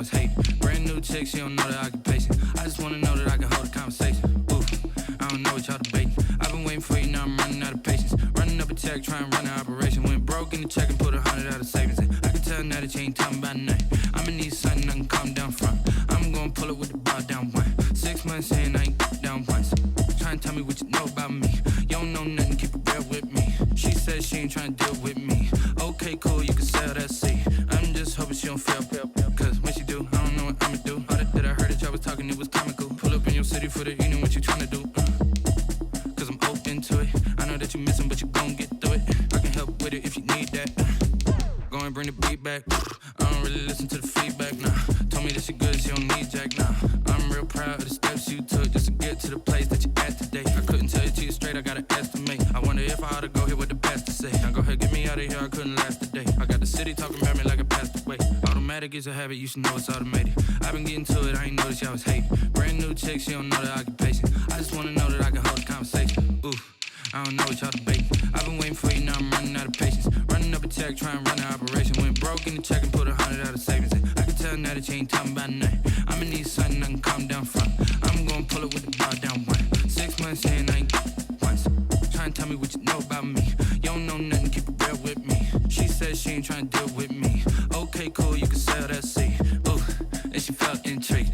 was hating. Brand new chick, she don't know the occupation. I just wanna know that I can hold a conversation. Ooh, I don't know what y'all debating. I've been waiting for you, now I'm running out of patience. Running up a check, trying to run an operation. Went broke in the check and put 100 out of savings in. I can tell now that you ain't talking about nothing. I'ma need something I can calm down from. I'm gonna pull it with the bar down one. 6 months in, I ain't down once. Trying to tell me what you know about me. You don't know nothing, keep it real with me. She said she ain't trying to deal with me. Okay, cool, you can sell that seat. I'm just hoping she don't fail. Cause when she do, I don't know what I'ma do. All that I heard that y'all was talking, it was comical. Pull up in your city for the evening, what you tryna do? Cause I'm open to it. I know that you missing, but you gon' get through it. I can help with it if you need that. Go and bring the beat back. I don't really listen to the feedback, nah. Told me that she good, she don't need jack, nah. I'm real proud of the steps you took just to get to the place that you at today. I couldn't tell you to you straight, I gotta estimate. I wonder if I ought to go here with the best to say. Now go ahead, get me out of here, I couldn't last a day. I got the city talking about me like I passed away. Automatic is a habit, you should know it's automated. I've been getting to it, I ain't noticed y'all was hating. Brand new chick, she don't know the occupation. I just wanna know that I can hold a conversation. Ooh, I don't know what y'all debating. I've been waiting for you, now I'm running out of patience. Running up a check, trying to run an operation. Went broke in the check and put 100 out of savings in. I can tell now that you ain't talking about nothing. I'ma need something I can calm down from. I'm gonna pull it with the bar down one. 6 months in, I ain't once. Trying to tell me what you know about me. You don't know nothing, keep it real with me. She said she ain't trying to deal with me. Okay, cool, you can sell that seat. Ooh, and she felt intrigued.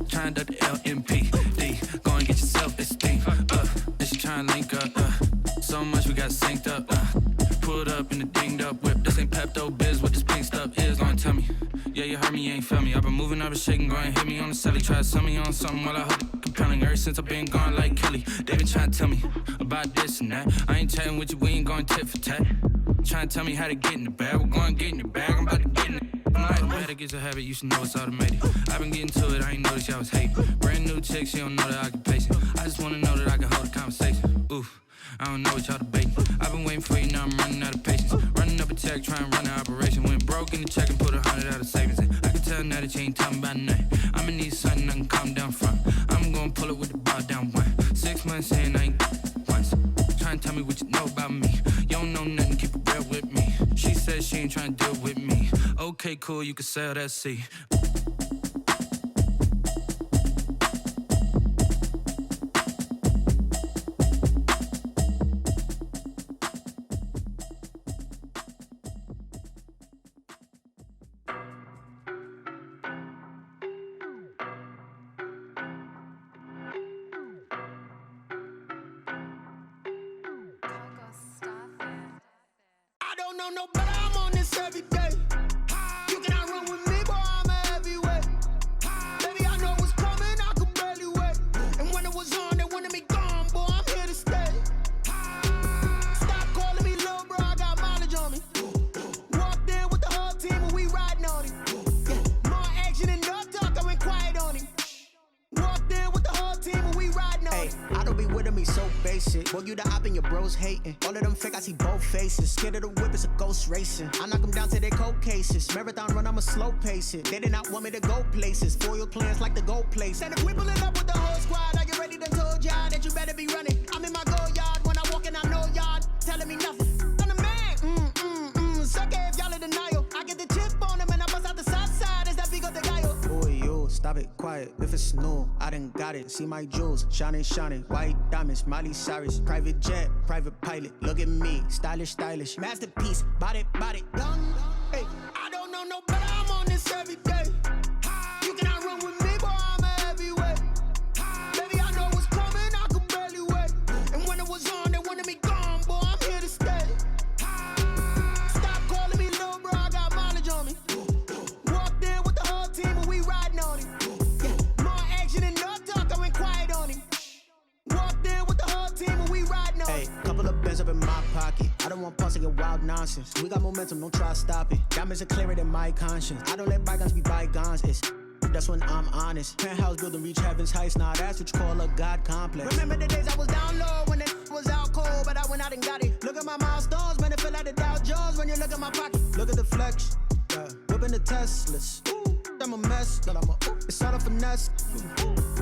Trying to duck the LMPD. Go and get your self-esteem up. And she trying to link up. So much we got synced up. Pulled up in the dinged up whip. This ain't Pepto Biz, what this pink stuff is. Don't tell me. Yeah, you heard me, you ain't felt me. I've been moving, I've been shaking, go and hit me on the celly. Try to sell me on something while I hope it compelling. Ever since I've been gone like Kelly, they been trying to tell me about this and that. I ain't chatting with you, we ain't going tit for tat. Trying to tell me how to get in the bag. We're going to get in the bag, I'm about to get in it. Automatic is a habit, you should know it's automated. I've been getting to it, I ain't noticed y'all was hating. Brand new chick, she don't know the occupation. I just wanna know that I can hold a conversation. Ooh, I don't know what y'all debating. I've been waiting for you, now I'm running out of patience. Running up a check, trying to run an operation. Went broke in the check and put 100 out of savings in. I can tell now that you ain't talking about nothing. I'ma need something I can calm down from. I'm gonna pull it with the bar down one. 6 months in, I ain't once. Trying to tell me what you know about me. You don't know nothing, keep it real with me. She said she ain't trying to deal with me. Okay, cool, you can sell that seat. I don't know no better, I'm on this every day. You cannot run with me, boy, I'm a heavyweight. Baby, I know what's coming, I could barely wait. And when it was on, they wanted me gone, boy, I'm here to stay. Stop calling me little bro, I got mileage on me. Walked in with the whole team and we riding on him. More action and no talk, I went quiet on him. Walked in with the whole team and we riding on him. I don't be with him, he's so basic. Boy, you the op and your bros hating. All of them fake, I see both faces. Scared of the whip, it's a ghost racing. I knock them down to their cold cases. Marathon run, I'ma slow pace it. They did not want me to go places. Foil plans like the go place. And if we pulling up with the whole squad, are you ready? Done told y'all that you better be running. I'm in my go yard when I walk in, I know y'all telling me nothing. I'm the man, suck it if y'all in denial. I get the chip on him and I bust out the south side. Is that big of the guy? Boy, yo, stop it, quiet. If it's new, I done got it. See my jewels, shining, shining. White diamonds, Miley Cyrus. Private jet, private pilot. Look at me, stylish, stylish. Masterpiece, body, done. Hey, I don't know no better, I'm on this every day. You cannot run with me, boy, I'm a heavyweight. Baby, I know what's coming, I could barely wait. And when it was on, they wanted me gone, boy, I'm here to stay. Stop calling me little bro, I got mileage on me. Walked in with the whole team and we riding on him. More action and no talk, I went quiet on him. Walked in with the whole team and we riding on him. Hey, couple of bands up in my pocket. I don't want pause to get wild nonsense. We got momentum, don't try to stop it. Diamonds are clearer than my conscience. I don't let bygones be bygones. It's that's when I'm honest. Penthouse building reach heaven's heights. Nah, that's what you call a God complex. Remember the days I was down low when it was out cold, but I went out and got it. Look at my milestones, man, it feel like the Dow Jones when you look at my pocket. Look at the flex, yeah. Whipping the Teslas. I'm a mess, but I'm a it's all a finesse.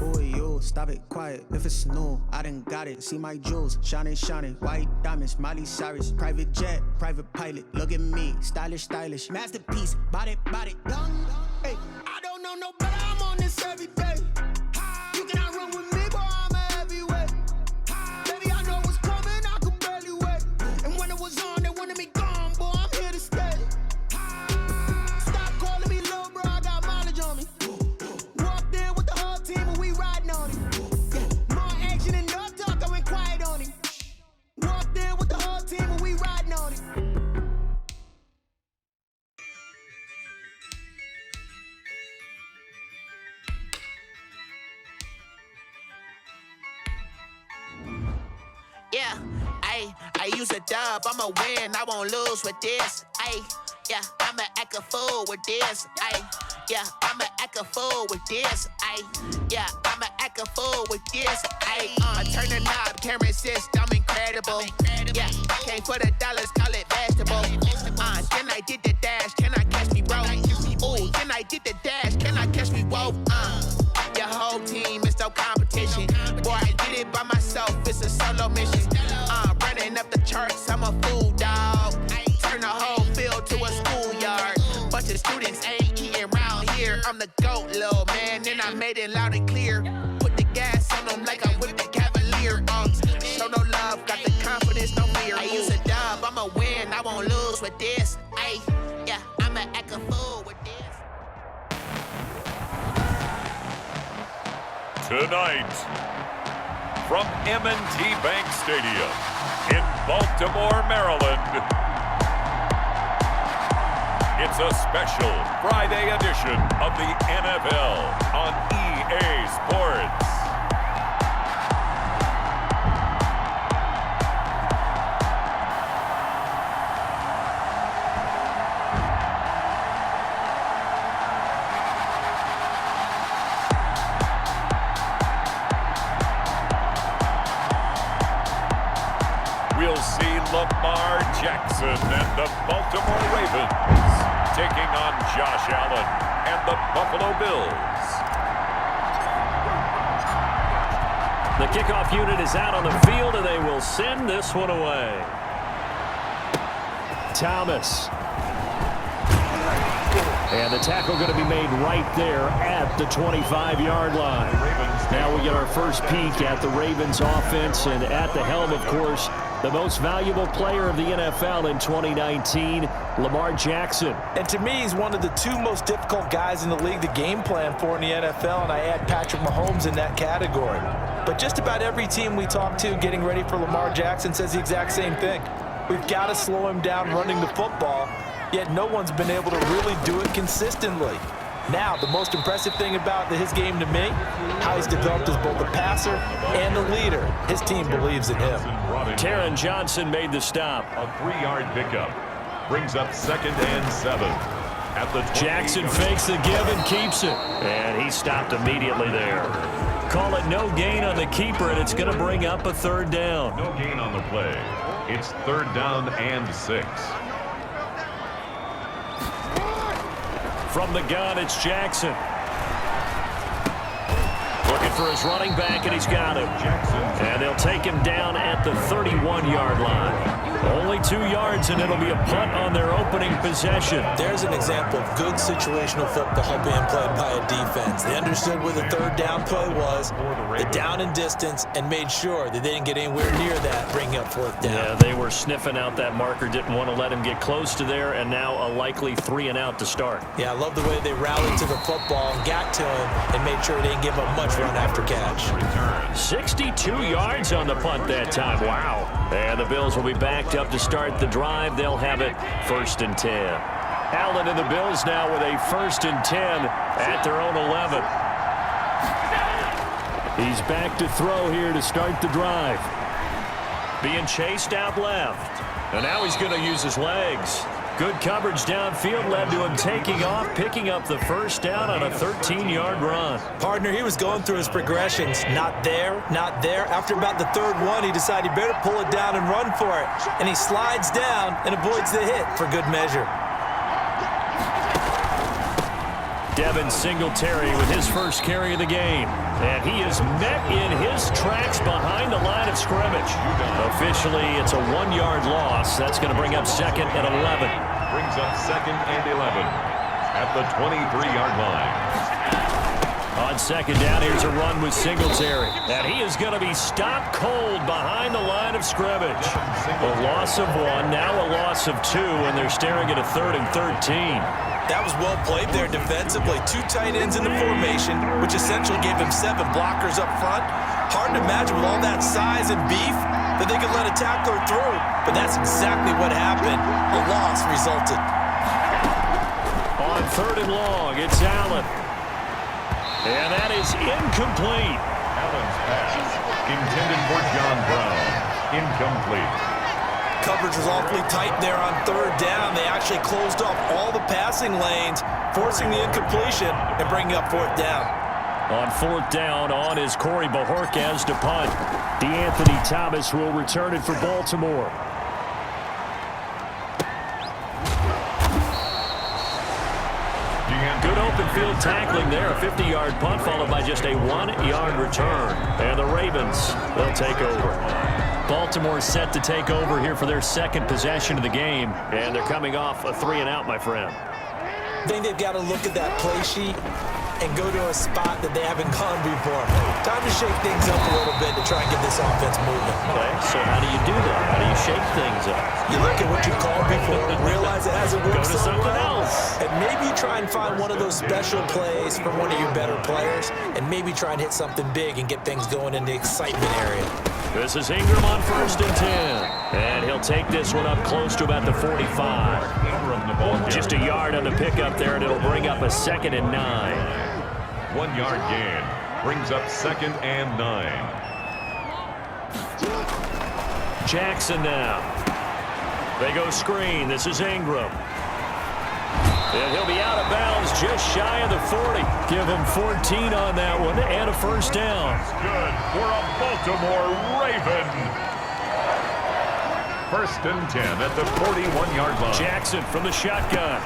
Boy, yo, stop it, quiet. If it's new, I done got it. See my jewels, shining, shining. White Diamonds, Miley Cyrus, private jet, private pilot. Look at me, stylish, stylish, masterpiece. Body, body, young. Hey, I don't know no better. I'm on this every day. You cannot run with me, boy. I'm a heavyweight. Baby, I know what's coming. I could barely wait. And when it was on, they wanted me gone, boy. I'm here to stay. Stop calling me little bro. I got mileage on me. Walked in with the whole team and we riding on him. More action and no talk. I went quiet on him. Walked in with the whole team and we riding on him. Yeah, I use a dub, I'ma win, I won't lose with this. Yeah, I'ma act a fool with this. Yeah, I'ma act a fool with this. Yeah, I'ma act a fool with this. I turn the knob, can't resist, I'm incredible. Yeah, came for the dollars, call it vegetable. Then I did the dash, can I catch me, bro? Ooh, then I did the dash, can I catch me, whoa? Your whole team is no competition. Boy, I did it by myself, it's a solo mission. Running up the charts, I'm a fool, dog. Turn the whole field to a schoolyard. Bunch of students ain't eating round here. I'm the GOAT, little man, and I made it loud and clear. Put the gas on them like I'm with the Cavalier. Show no love, got the confidence, no fear. I use a dub, I'ma win, I won't lose with this. Yeah, I'ma act a fool with this. Tonight, from M&T Bank Stadium in Baltimore, Maryland, it's a special Friday edition of the NFL on EA Sports. We'll see Lamar Jackson and the Baltimore Ravens taking on Josh Allen and the Buffalo Bills. The kickoff unit is out on the field, and they will send this one away. Thomas. And the tackle going to be made right there at the 25-yard line. Now we get our first peek at the Ravens offense, and at the helm, of course, the most valuable player of the NFL in 2019, Lamar Jackson. And to me, he's one of the two most difficult guys in the league to game plan for in the NFL, and I add Patrick Mahomes in that category. But just about every team we talk to getting ready for Lamar Jackson says the exact same thing. We've got to slow him down running the football, yet no one's been able to really do it consistently. Now, the most impressive thing about his game to me, how he's developed as both a passer and a leader. His team believes in him. Taron Johnson made the stop. A 3-yard pickup brings up 2nd and 7. At the Jackson fakes the give and keeps it. And he stopped immediately there. Call it no gain on the keeper, and it's going to bring up a 3rd down. No gain on the play. It's 3rd down and 6. From the gun, it's Jackson. Looking for his running back, and he's got him. And they'll take him down at the 31-yard line. Only 2 yards, and it'll be a punt on their opening possession. There's an example of good situational football being played by a defense. They understood where the 3rd down play was, the down and distance, and made sure that they didn't get anywhere near that, bringing up 4th down. Yeah, they were sniffing out that marker, didn't want to let him get close to there, and now a likely 3 and out to start. Yeah, I love the way they rallied to the football and got to him and made sure they didn't give up much run after catch. 62 yards on the punt that time. Wow. And the Bills will be backed up to start the drive. They'll have it 1st and 10. Allen and the Bills now with a 1st and 10 at their own 11. He's back to throw here to start the drive. Being chased out left. And now he's going to use his legs. Good coverage downfield led to him taking off, picking up the 1st down on a 13-yard run. Partner, he was going through his progressions. Not there, not there. After about the 3rd one, he decided he better pull it down and run for it. And he slides down and avoids the hit for good measure. Devin Singletary with his first carry of the game. And he is met in his tracks behind the line of scrimmage. Officially, it's a 1-yard loss. That's going to bring up second and 11. Brings up second and 11 at the 23-yard line. On second down, here's a run with Singletary. And he is going to be stopped cold behind the line of scrimmage. A loss of 1, now a loss of 2, and they're staring at a 3rd and 13. That was well played there defensively. 2 tight ends in the formation, which essentially gave him 7 blockers up front. Hard to imagine with all that size and beef that they could let a tackler through. But that's exactly what happened. A loss resulted. On 3rd and long, it's Allen. And that is incomplete. Allen's pass intended for John Brown. Incomplete. Coverage was awfully tight there on 3rd down. They actually closed off all the passing lanes, forcing the incompletion and bringing up 4th down. On 4th down, on is Corey Bajorquez to punt. DeAnthony Thomas will return it for Baltimore. Good open field tackling there. A 50-yard punt followed by just a 1-yard return. And the Ravens, they'll take over. Baltimore set to take over here for their second possession of the game. And they're coming off a 3-and-out, my friend. I think they've got to look at that play sheet and go to a spot that they haven't gone before. Time to shake things up a little bit to try and get this offense moving. Okay, so how do you do that? How do you shake things up? You look at what you called before and realize it hasn't worked Go to so something well. else. And maybe try and find one of those special plays from one of your better players and maybe try and hit something big and get things going in the excitement area. This is Ingram on 1st and 10. And he'll take this one up close to about the 45. Just a yard on the pickup there, and it'll bring up a 2nd and 9. 1-yard gain brings up 2nd and 9. Jackson now. They go screen. This is Ingram. And he'll be out of bounds just shy of the 40. Give him 14 on that one and a 1st down. Good for a Baltimore Raven. 1st and 10 at the 41-yard line. Jackson from the shotgun.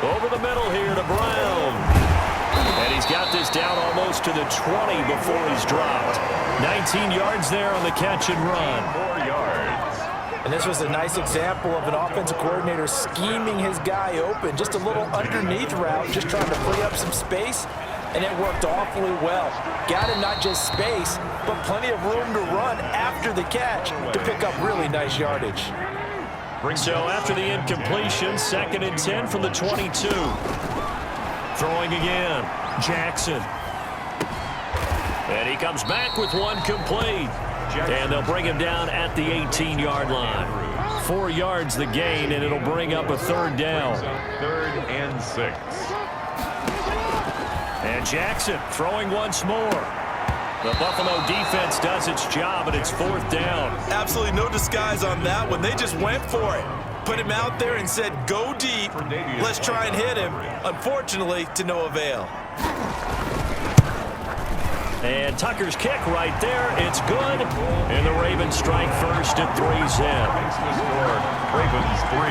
Over the middle here to Brown. And he's got this down almost to the 20 before he's dropped. 19 yards there on the catch and run. 4 yards. And this was a nice example of an offensive coordinator scheming his guy open. Just a little underneath route, just trying to free up some space. And it worked awfully well. Got him not just space, but plenty of room to run after the catch to pick up really nice yardage. So after the incompletion, 2nd and 10 from the 22. Throwing again, Jackson. And he comes back with one complete. And they'll bring him down at the 18-yard line. 4 yards the gain, and it'll bring up a 3rd down. 3rd and 6. And Jackson throwing once more. The Buffalo defense does its job, and it's 4th down. Absolutely no disguise on that one. They just went for it. Put him out there and said, go deep. Let's try and hit him. Unfortunately, to no avail. And Tucker's kick right there. It's good. And the Ravens strike first at 3-zip. Ravens 3,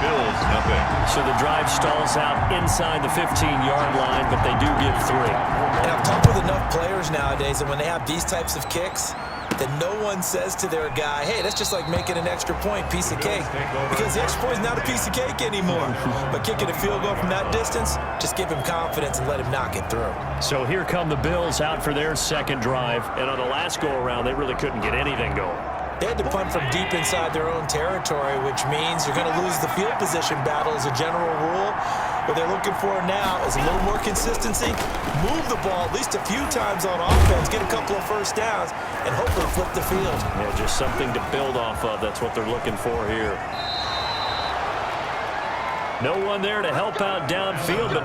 Bills nothing. So the drive stalls out inside the 15-yard line, but they do get 3. And I've talked with enough players nowadays that when they have these types of kicks, that no one says to their guy, hey, that's just like making an extra point, piece of cake. Because the extra point is not a piece of cake anymore. But kicking a field goal from that distance, just give him confidence and let him knock it through. So here come the Bills out for their second drive. And on the last go-around, they really couldn't get anything going. They had to punt from deep inside their own territory, which means you're going to lose the field position battle as a general rule. What they're looking for now is a little more consistency, move the ball at least a few times on offense, get a couple of 1st downs, and hopefully flip the field. Yeah, just something to build off of. That's what they're looking for here. No one there to help out downfield, but no